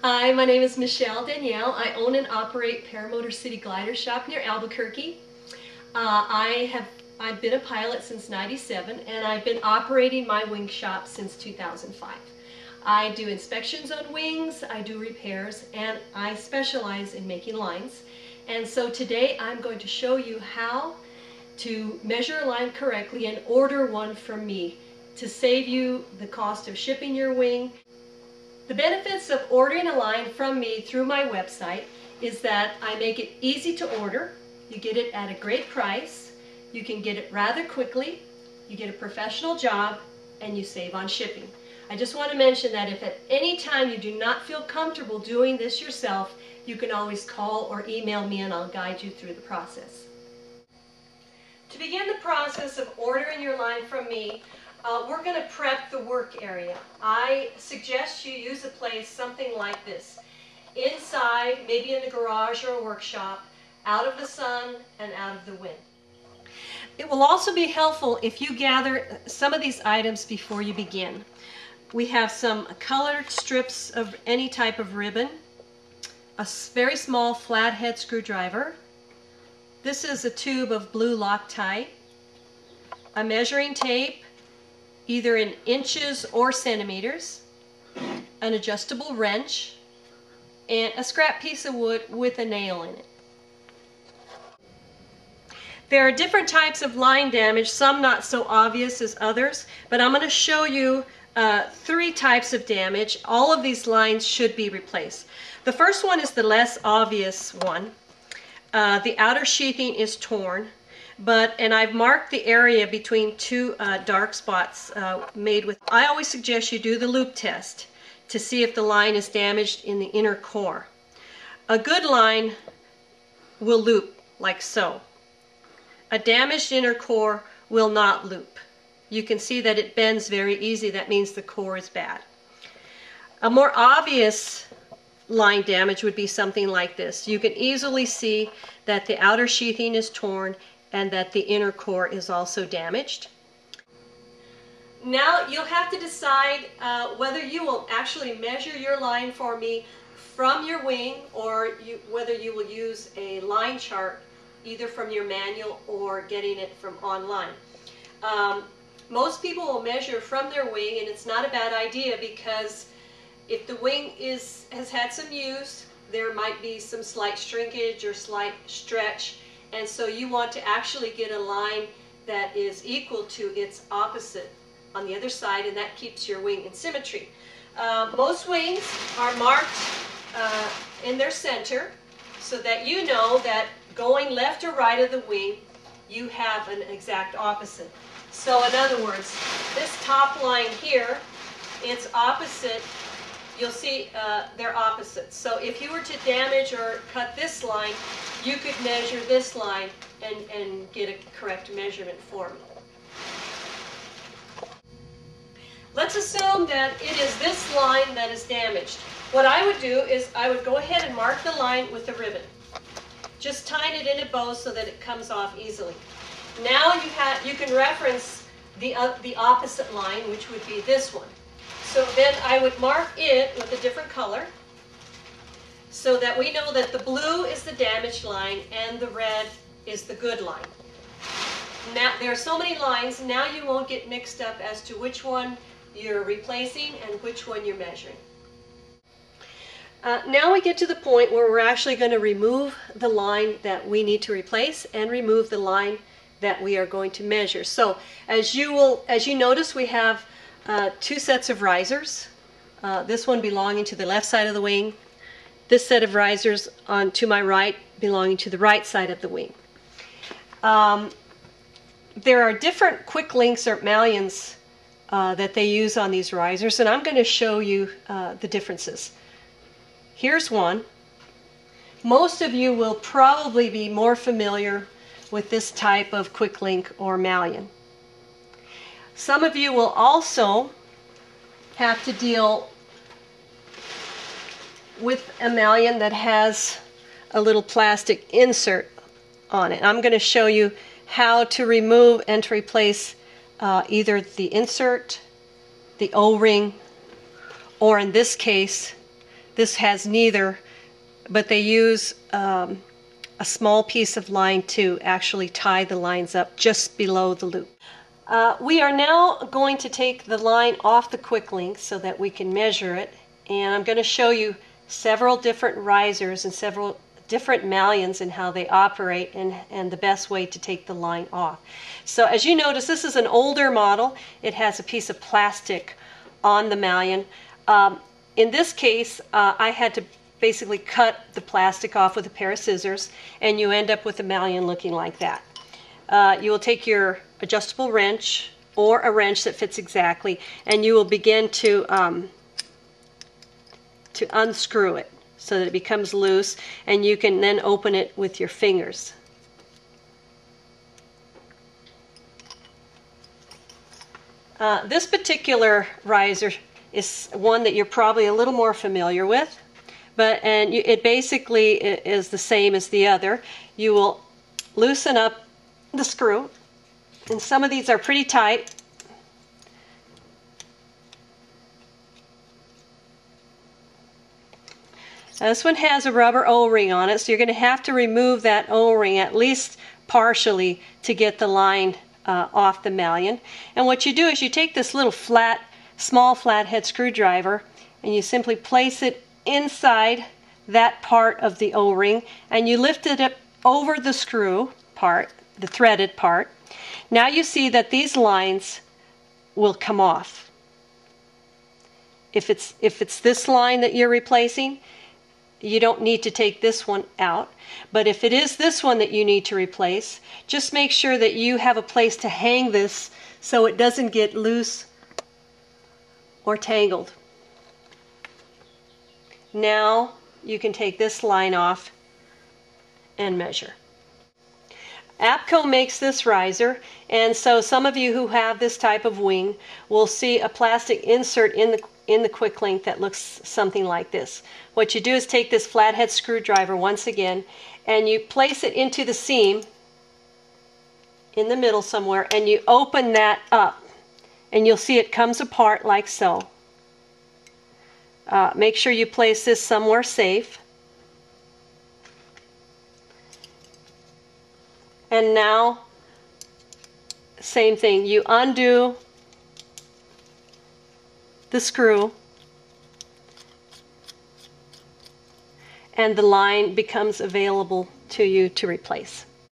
Hi, my name is Michelle Danielle. I own and operate Paramotor City Glider Shop near Albuquerque. I've been a pilot since '97 and I've been operating my wing shop since 2005. I do inspections on wings, I do repairs, and I specialize in making lines. And so today I'm going to show you how to measure a line correctly and order one from me to save you the cost of shipping your wing. The benefits of ordering a line from me through my website is that I make it easy to order, you get it at a great price, you can get it rather quickly, you get a professional job, and you save on shipping. I just want to mention that if at any time you do not feel comfortable doing this yourself, you can always call or email me and I'll guide you through the process. To begin the process of ordering your line from me, we're going to prep the work area. I suggest you use a place something like this. Inside, maybe in the garage or a workshop, out of the sun and out of the wind. It will also be helpful if you gather some of these items before you begin. We have some colored strips of any type of ribbon, a very small flathead screwdriver. This is a tube of blue Loctite, a measuring tape, either in inches or centimeters, an adjustable wrench, and a scrap piece of wood with a nail in it. There are different types of line damage, some not so obvious as others, but I'm going to show you 3 types of damage. All of these lines should be replaced. The first one is the less obvious one. The outer sheathing is torn. And I've marked the area between 2 dark spots made with. I always suggest you do the loop test to see if the line is damaged in the inner core. A good line will loop like so. A damaged inner core will not loop. You can see that it bends very easy. That means the core is bad. A more obvious line damage would be something like this. You can easily see that the outer sheathing is torn and that the inner core is also damaged. Now you'll have to decide whether you will actually measure your line for me from your wing or whether you will use a line chart either from your manual or getting it from online. Most people will measure from their wing, and it's not a bad idea because if the wing has had some use, there might be some slight shrinkage or slight stretch. And so you want to actually get a line that is equal to its opposite on the other side, and that keeps your wing in symmetry. Most wings are marked in their center so that you know that going left or right of the wing, you have an exact opposite. So in other words, this top line here, it's opposite. You'll see they're opposites. So if you were to damage or cut this line, you could measure this line and get a correct measurement for me. Let's assume that it is this line that is damaged. What I would do is I would go ahead and mark the line with a ribbon. Just tying it in a bow so that it comes off easily. Now you can reference the opposite line, which would be this one. So then I would mark it with a different color so that we know that the blue is the damaged line and the red is the good line. Now there are so many lines, now you won't get mixed up as to which one you're replacing and which one you're measuring. Now we get to the point where we're actually going to remove the line that we need to replace and remove the line that we are going to measure. So as you notice, we have 2 sets of risers. This one belonging to the left side of the wing. This set of risers to my right belonging to the right side of the wing. There are different quick links or mullions that they use on these risers, and I'm going to show you the differences. Here's one. Most of you will probably be more familiar with this type of quick link or mullion. Some of you will also have to deal with a mullion that has a little plastic insert on it. I'm going to show you how to remove and to replace either the insert, the O-ring, or in this case, This has neither, but they use a small piece of line to actually tie the lines up just below the loop. We are now going to take the line off the quick link so that we can measure it, and I'm going to show you several different risers and several different mullions and how they operate and the best way to take the line off. So as you notice, this is an older model. It has a piece of plastic on the mullion. In this case, I had to basically cut the plastic off with a pair of scissors, and you end up with a mullion looking like that. You will take your adjustable wrench or a wrench that fits exactly, and you will begin to unscrew it so that it becomes loose, and you can then open it with your fingers. This particular riser is one that you're probably a little more familiar with, and it basically is the same as the other. You will loosen up the screw, and some of these are pretty tight. Now, this one has a rubber O-ring on it, so you're going to have to remove that O-ring at least partially to get the line off the mullion. And what you do is you take this little small flathead screwdriver, and you simply place it inside that part of the O-ring, and you lift it up over the screw part, the threaded part. Now you see that these lines will come off. If it's this line that you're replacing, you don't need to take this one out. But if it is this one that you need to replace, just make sure that you have a place to hang this so it doesn't get loose or tangled. Now you can take this line off and measure. APCO makes this riser, and so some of you who have this type of wing will see a plastic insert in the quick link that looks something like this. What you do is take this flathead screwdriver once again, and you place it into the seam in the middle somewhere, and you open that up, and you'll see it comes apart like so. Make sure you place this somewhere safe. And now, same thing, you undo the screw, and the line becomes available to you to replace.